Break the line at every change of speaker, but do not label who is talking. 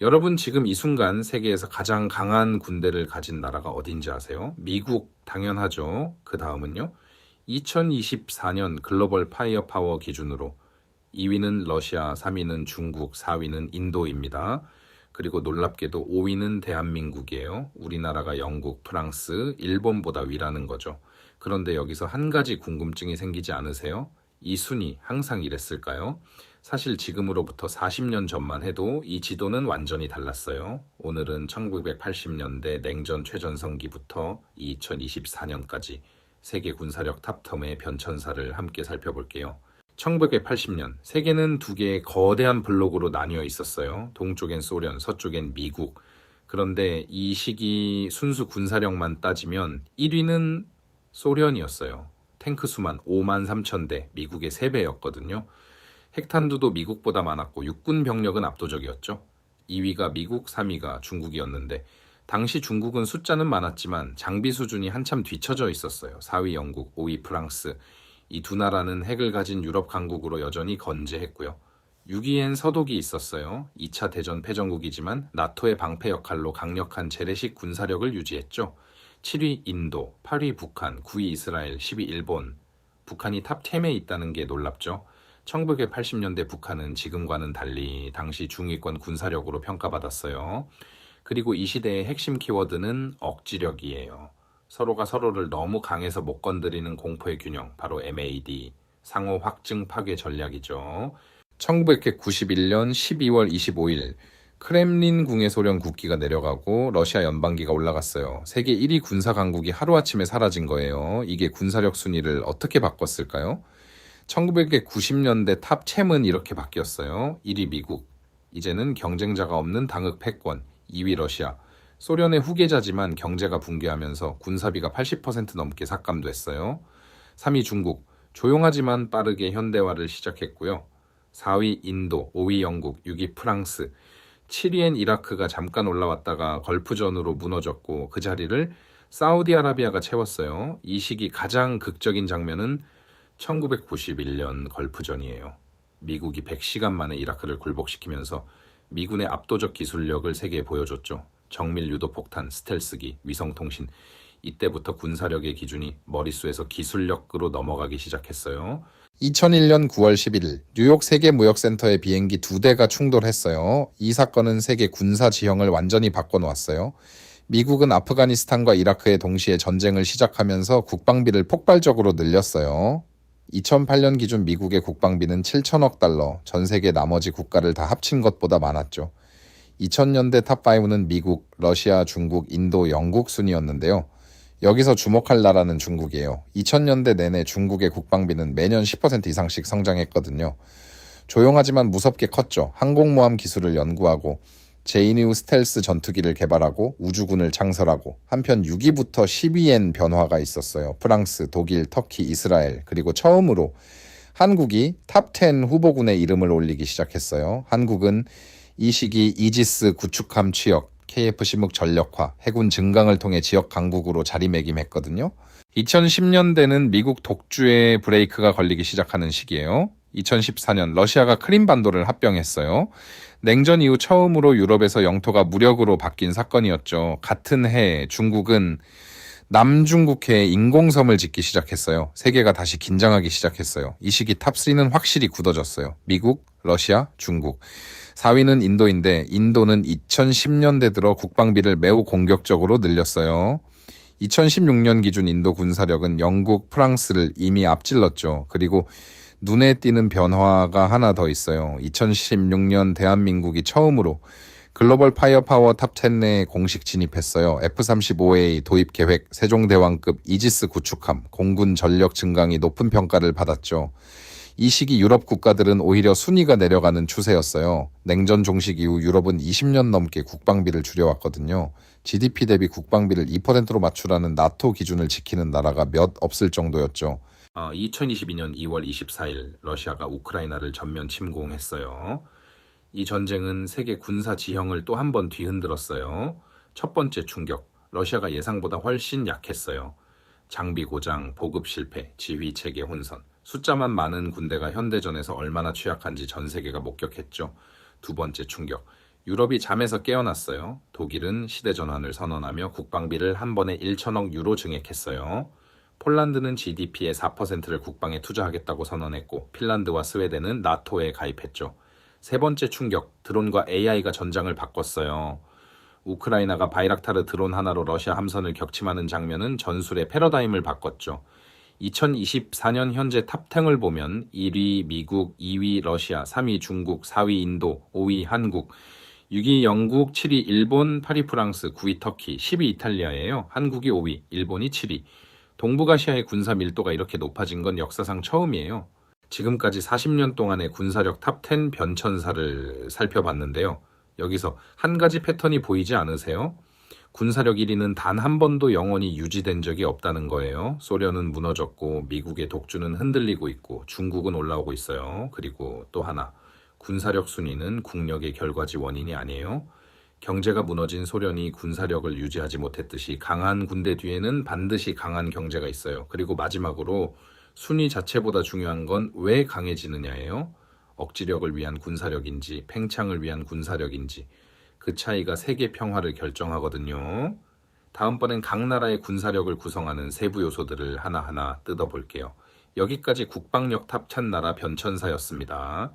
여러분 지금 이 순간 세계에서 가장 강한 군대를 가진 나라가 어딘지 아세요? 미국 당연하죠. 그 다음은요. 2024년 글로벌 파이어 파워 기준으로 2위는 러시아, 3위는 중국, 4위는 인도입니다. 그리고 놀랍게도 5위는 대한민국이에요. 우리나라가 영국, 프랑스, 일본보다 위라는 거죠. 그런데 여기서 한 가지 궁금증이 생기지 않으세요? 이 순위 항상 이랬을까요? 사실 지금으로부터 40년 전만 해도 이 지도는 완전히 달랐어요. 오늘은 1980년대 냉전 최전성기부터 2024년까지 세계 군사력 탑10의 변천사를 함께 살펴볼게요. 1980년 세계는 두 개의 거대한 블록으로 나뉘어 있었어요. 동쪽엔 소련, 서쪽엔 미국. 그런데 이 시기 순수 군사력만 따지면 1위는 소련이었어요. 탱크 수만 5만 3천 대, 미국의 3배였거든요. 핵탄두도 미국보다 많았고 육군 병력은 압도적이었죠. 2위가 미국, 3위가 중국이었는데 당시 중국은 숫자는 많았지만 장비 수준이 한참 뒤처져 있었어요. 4위 영국, 5위 프랑스. 이 두 나라는 핵을 가진 유럽 강국으로 여전히 건재했고요. 6위엔 서독이 있었어요. 2차 대전 패전국이지만 나토의 방패 역할로 강력한 재래식 군사력을 유지했죠. 7위 인도, 8위 북한, 9위 이스라엘, 10위 일본. 북한이 탑 10에 있다는 게 놀랍죠. 1980년대 북한은 지금과는 달리 당시 중위권 군사력으로 평가받았어요. 그리고 이 시대의 핵심 키워드는 억지력이에요. 서로가 서로를 너무 강해서 못 건드리는 공포의 균형, 바로 MAD, 상호 확증 파괴 전략이죠. 1991년 12월 25일 크렘린궁의 소련 국기가 내려가고 러시아 연방기가 올라갔어요. 세계 1위 군사 강국이 하루아침에 사라진 거예요. 이게 군사력 순위를 어떻게 바꿨을까요? 1990년대 탑 10은 이렇게 바뀌었어요. 1위 미국, 이제는 경쟁자가 없는 당흑 패권, 2위 러시아, 소련의 후계자지만 경제가 붕괴하면서 군사비가 80% 넘게 삭감됐어요. 3위 중국, 조용하지만 빠르게 현대화를 시작했고요. 4위 인도, 5위 영국, 6위 프랑스, 7위엔 이라크가 잠깐 올라왔다가 걸프전으로 무너졌고 그 자리를 사우디아라비아가 채웠어요. 이 시기 가장 극적인 장면은 1991년 걸프전이에요. 미국이 100시간 만에 이라크를 굴복시키면서 미군의 압도적 기술력을 세계에 보여줬죠. 정밀 유도폭탄, 스텔스기, 위성통신. 이때부터 군사력의 기준이 머릿수에서 기술력으로 넘어가기 시작했어요. 2001년 9월 11일 뉴욕 세계무역센터의 비행기 2대가 충돌했어요. 이 사건은 세계 군사 지형을 완전히 바꿔놓았어요. 미국은 아프가니스탄과 이라크에 동시에 전쟁을 시작하면서 국방비를 폭발적으로 늘렸어요. 2008년 기준 미국의 국방비는 7천억 달러, 전 세계 나머지 국가를 다 합친 것보다 많았죠. 2000년대 탑5는 미국, 러시아, 중국, 인도, 영국 순이었는데요. 여기서 주목할 나라는 중국이에요. 2000년대 내내 중국의 국방비는 매년 10% 이상씩 성장했거든요. 조용하지만 무섭게 컸죠. 항공모함 기술을 연구하고 제이뉴 스텔스 전투기를 개발하고 우주군을 창설하고 한편 6위부터 10위엔 변화가 있었어요. 프랑스, 독일, 터키, 이스라엘 그리고 처음으로 한국이 탑10 후보군에 이름을 올리기 시작했어요. 한국은 이 시기 이지스 구축함 취역, KF-15 전력화, 해군 증강을 통해 지역 강국으로 자리매김했거든요. 2010년대는 미국 독주의 브레이크가 걸리기 시작하는 시기예요. 2014년 러시아가 크림반도를 합병했어요. 냉전 이후 처음으로 유럽에서 영토가 무력으로 바뀐 사건이었죠. 같은 해 중국은 남중국해에 인공섬을 짓기 시작했어요. 세계가 다시 긴장하기 시작했어요. 이 시기 탑3는 확실히 굳어졌어요. 미국, 러시아, 중국. 4위는 인도인데 인도는 2010년대 들어 국방비를 매우 공격적으로 늘렸어요. 2016년 기준 인도 군사력은 영국, 프랑스를 이미 앞질렀죠. 그리고 눈에 띄는 변화가 하나 더 있어요. 2016년 대한민국이 처음으로 글로벌 파이어파워 탑10 내에 공식 진입했어요. F-35A 도입 계획, 세종대왕급 이지스 구축함, 공군 전력 증강이 높은 평가를 받았죠. 이 시기 유럽 국가들은 오히려 순위가 내려가는 추세였어요. 냉전 종식 이후 유럽은 20년 넘게 국방비를 줄여왔거든요. GDP 대비 국방비를 2%로 맞추라는 나토 기준을 지키는 나라가 몇 없을 정도였죠. 2022년 2월 24일 러시아가 우크라이나를 전면 침공했어요. 이 전쟁은 세계 군사 지형을 또 한 번 뒤흔들었어요. 첫 번째 충격, 러시아가 예상보다 훨씬 약했어요. 장비 고장, 보급 실패, 지휘 체계 혼선, 숫자만 많은 군대가 현대전에서 얼마나 취약한지 전 세계가 목격했죠. 두 번째 충격, 유럽이 잠에서 깨어났어요. 독일은 시대전환을 선언하며 국방비를 한 번에 1천억 유로 증액했어요. 폴란드는 GDP의 4%를 국방에 투자하겠다고 선언했고 핀란드와 스웨덴은 나토에 가입했죠. 세 번째 충격, 드론과 AI가 전장을 바꿨어요. 우크라이나가 바이락타르 드론 하나로 러시아 함선을 격침하는 장면은 전술의 패러다임을 바꿨죠. 2024년 현재 탑10을 보면 1위 미국, 2위 러시아, 3위 중국, 4위 인도, 5위 한국, 6위 영국, 7위 일본, 8위 프랑스, 9위 터키, 10위 이탈리아예요. 한국이 5위, 일본이 7위. 동북아시아의 군사 밀도가 이렇게 높아진 건 역사상 처음이에요. 지금까지 40년 동안의 군사력 탑10 변천사를 살펴봤는데요. 여기서 한 가지 패턴이 보이지 않으세요? 군사력 1위는 단 한 번도 영원히 유지된 적이 없다는 거예요. 소련은 무너졌고 미국의 독주는 흔들리고 있고 중국은 올라오고 있어요. 그리고 또 하나, 군사력 순위는 국력의 결과지 원인이 아니에요. 경제가 무너진 소련이 군사력을 유지하지 못했듯이 강한 군대 뒤에는 반드시 강한 경제가 있어요. 그리고 마지막으로 순위 자체보다 중요한 건 왜 강해지느냐예요. 억지력을 위한 군사력인지 팽창을 위한 군사력인지 그 차이가 세계 평화를 결정하거든요. 다음번엔 각 나라의 군사력을 구성하는 세부 요소들을 하나하나 뜯어볼게요. 여기까지 국방력 탑 1000 나라 변천사였습니다.